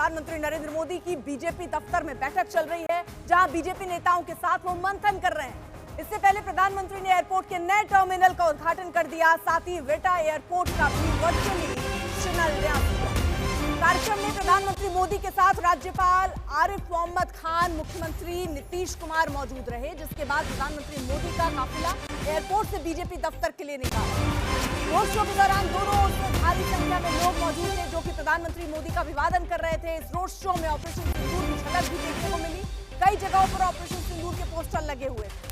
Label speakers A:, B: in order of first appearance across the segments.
A: प्रधानमंत्री नरेंद्र मोदी की बीजेपी दफ्तर में बैठक चल रही है, जहां बीजेपी नेताओं के साथ वो मंथन कर रहे हैं। इससे पहले प्रधानमंत्री ने एयरपोर्ट के नए टर्मिनल का उद्घाटन कर दिया, साथ ही वेटा एयरपोर्ट का भी वर्चुअली शिलान्यास किया। कार्यक्रम में प्रधानमंत्री मोदी के साथ राज्यपाल आरिफ मोहम्मद खान, मुख्यमंत्री नीतीश कुमार मौजूद रहे, जिसके बाद प्रधानमंत्री मोदी का काफिला एयरपोर्ट से बीजेपी दफ्तर के लिए निकाला। रोड शो के दौरान दोनों ओर से भारी संख्या में लोग मौजूद थे, जो कि प्रधानमंत्री मोदी का अभिवादन कर रहे थे। इस रोड शो में ऑपरेशन सिंदूर की झलक भी देखने को मिली। कई जगहों पर ऑपरेशन सिंदूर के पोस्टर लगे हुए थे।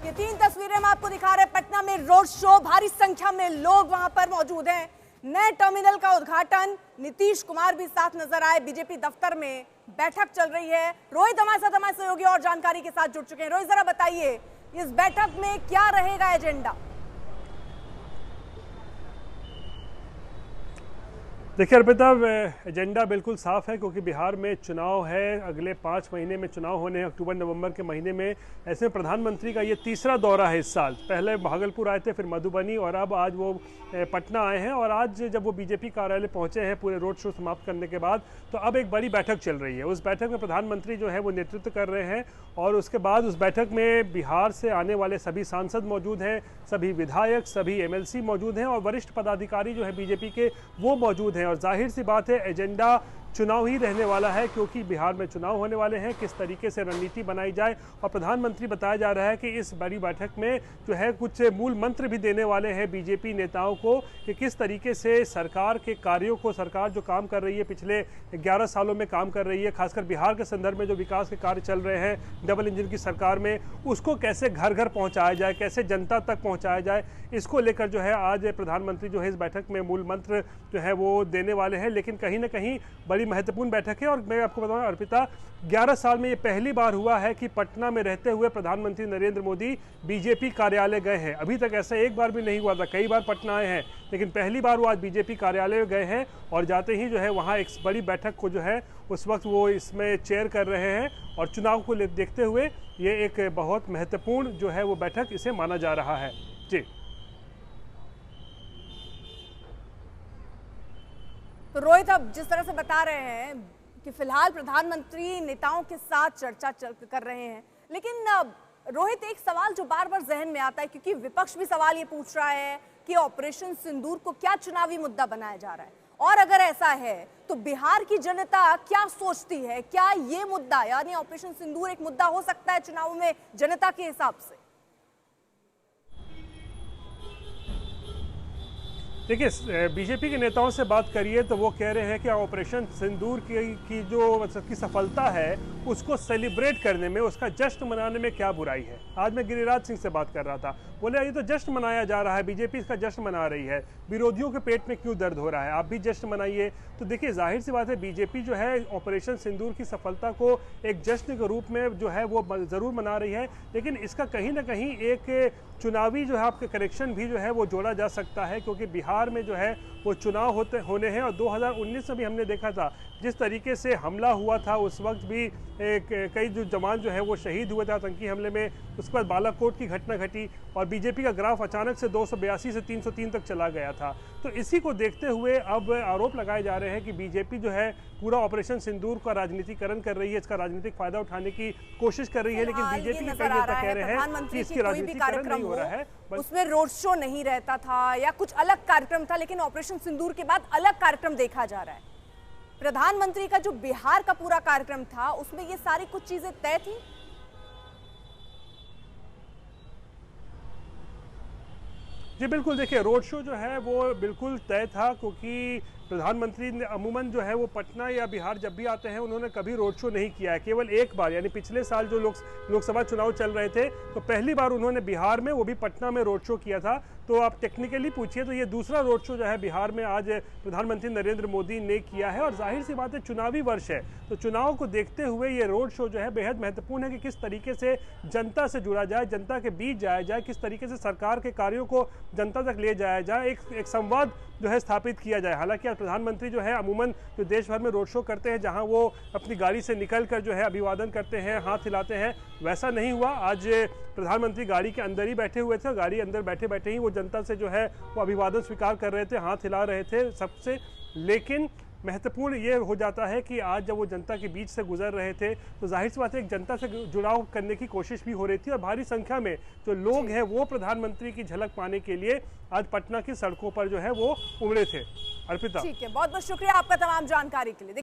A: ये 3 तस्वीरें हम आपको दिखा रहे हैं। पटना में रोड शो, भारी संख्या में लोग वहां पर मौजूद हैं। नए टर्मिनल का उद्घाटन, नीतीश कुमार भी साथ नजर आए। बीजेपी दफ्तर में बैठक चल रही है। रोहित हमारे सहयोगी और जानकारी के साथ जुड़ चुके हैं। रोहित, जरा बताइए इस बैठक में क्या रहेगा एजेंडा?
B: देखिए अर्पिता, एजेंडा बिल्कुल साफ है, क्योंकि बिहार में चुनाव है। अगले 5 महीने में चुनाव होने हैं, अक्टूबर नवंबर के महीने में। ऐसे में प्रधानमंत्री का ये तीसरा दौरा है इस साल। पहले भागलपुर आए थे, फिर मधुबनी, और अब आज वो पटना आए हैं। और आज जब वो बीजेपी कार्यालय पहुंचे हैं पूरे रोड शो समाप्त करने के बाद, तो अब एक बड़ी बैठक चल रही है। उस बैठक में प्रधानमंत्री जो है वो नेतृत्व कर रहे हैं। और उसके बाद उस बैठक में बिहार से आने वाले सभी सांसद मौजूद हैं, सभी विधायक, सभी MLC मौजूद हैं, और वरिष्ठ पदाधिकारी जो है बीजेपी के वो मौजूद हैं। और जाहिर सी बात है, एजेंडा चुनाव ही रहने वाला है, क्योंकि बिहार में चुनाव होने वाले हैं। किस तरीके से रणनीति बनाई जाए, और प्रधानमंत्री बताया जा रहा है कि इस बड़ी बैठक में जो है कुछ मूल मंत्र भी देने वाले हैं बीजेपी नेताओं को, कि किस तरीके से सरकार के कार्यों को, सरकार जो काम कर रही है, पिछले 11 सालों में काम कर रही है, खासकर बिहार के संदर्भ में जो विकास के कार्य चल रहे हैं डबल इंजन की सरकार में, उसको कैसे घर घर पहुँचाया जाए, कैसे जनता तक पहुँचाया जाए, इसको लेकर जो है आज प्रधानमंत्री जो है इस बैठक में मूल मंत्र जो है वो देने वाले हैं। लेकिन कहीं ना कहीं बड़ी महत्वपूर्ण बैठक है। और मैं आपको बताऊं अर्पिता, 11 साल में ये पहली बार हुआ है कि पटना में रहते हुए प्रधानमंत्री नरेंद्र मोदी बीजेपी कार्यालय गए हैं। अभी तक ऐसा एक बार भी नहीं हुआ था, कई बार पटना आए हैं, लेकिन पहली बार वो आज बीजेपी कार्यालय गए हैं। और जाते ही जो है वहाँ एक बड़ी बैठक को जो है उस वक्त वो इसमें चेयर कर रहे हैं। और चुनाव को देखते हुए ये एक बहुत महत्वपूर्ण जो है वो बैठक इसे माना जा रहा है। जी,
A: तो रोहित, अब जिस तरह से बता रहे हैं कि फिलहाल प्रधानमंत्री नेताओं के साथ चर्चा कर रहे हैं, लेकिन रोहित, एक सवाल जो बार बार जहन में आता है, क्योंकि विपक्ष भी सवाल ये पूछ रहा है कि ऑपरेशन सिंदूर को क्या चुनावी मुद्दा बनाया जा रहा है, और अगर ऐसा है तो बिहार की जनता क्या सोचती है? क्या ये मुद्दा यानी ऑपरेशन सिंदूर एक मुद्दा हो सकता है चुनाव में जनता के हिसाब से?
B: देखिए, बीजेपी के नेताओं से बात करिए तो वो कह रहे हैं कि ऑपरेशन सिंदूर की जो की सफलता है उसको सेलिब्रेट करने में, उसका जश्न मनाने में क्या बुराई है। आज मैं गिरिराज सिंह से बात कर रहा था, बोले ये तो जश्न मनाया जा रहा है, बीजेपी इसका जश्न मना रही है, विरोधियों के पेट में क्यों दर्द हो रहा है, आप भी जश्न मनाइए। तो देखिए, जाहिर सी बात है, बीजेपी जो है ऑपरेशन सिंदूर की सफलता को एक जश्न के रूप में जो है वो ज़रूर मना रही है, लेकिन इसका कहीं ना कहीं एक चुनावी जो है आपके करेक्शन भी जो है वो जोड़ा जा सकता है, क्योंकि बिहार में जो है वो चुनाव होने हैं। और 2019 में भी हमने देखा था जिस तरीके से हमला हुआ था, उस वक्त भी कई जो जवान जो है वो शहीद हुए थे आतंकी हमले में। उसके बाद बालाकोट की घटना घटी और बीजेपी का ग्राफ अचानक से 282 से 303 तक चला गया था। तो इसी को देखते हुए अब आरोप लगाए जा रहे हैं कि बीजेपी जो है पूरा ऑपरेशन सिंदूर का राजनीतिकरण कर रही है, इसका राजनीतिक फायदा उठाने की कोशिश कर रही है। लेकिन बीजेपी के कई नेता कह रहे हैं कि इसकी राजनीतिकरण नहीं हो रहा है,
A: उसमें रोड शो नहीं रहता था या कुछ अलग कार्यक्रम था, लेकिन ऑपरेशन सिंदूर के बाद अलग कार्यक्रम देखा जा रहा है। प्रधानमंत्री का जो बिहार का पूरा कार्यक्रम था उसमें ये सारी कुछ चीजें तय थी।
B: जी बिल्कुल, देखिए रोड शो जो है वो बिल्कुल तय था, क्योंकि प्रधानमंत्री ने अमूमन जो है वो पटना या बिहार जब भी आते हैं उन्होंने कभी रोड शो नहीं किया है। केवल एक बार यानी पिछले साल जो लोकसभा चुनाव चल रहे थे तो पहली बार उन्होंने बिहार में, वो भी पटना में रोड शो किया था। तो आप टेक्निकली पूछिए तो ये दूसरा रोड शो जो है बिहार में आज प्रधानमंत्री नरेंद्र मोदी ने किया है। और जाहिर सी बात है चुनावी वर्ष है तो चुनाव को देखते हुए ये रोड शो जो है बेहद महत्वपूर्ण है कि किस तरीके से जनता से जुड़ा जाए, जनता के बीच जाया जाए, किस तरीके से सरकार के कार्यों को जनता तक ले जाया जाए, एक संवाद जो है स्थापित किया जाए। हालांकि आज प्रधानमंत्री जो है अमूमन जो देश भर में रोड शो करते हैं जहां वो अपनी गाड़ी से निकलकर जो है अभिवादन करते हैं, हाथ हिलाते हैं, वैसा नहीं हुआ। आज प्रधानमंत्री गाड़ी के अंदर ही बैठे हुए थे, गाड़ी अंदर बैठे बैठे ही वो जनता से जो है वो अभिवादन स्वीकार कर रहे थे, हाथ हिला रहे थे सबसे। लेकिन महत्वपूर्ण ये हो जाता है कि आज जब वो जनता के बीच से गुजर रहे थे तो जाहिर सी बात है एक जनता से जुड़ाव करने की कोशिश भी हो रही थी और भारी संख्या में जो लोग हैं वो प्रधानमंत्री की झलक पाने के लिए आज पटना की सड़कों पर जो है वो उमड़े थे। अर्पिता,
A: ठीक है, बहुत बहुत शुक्रिया आपका तमाम जानकारी के लिए।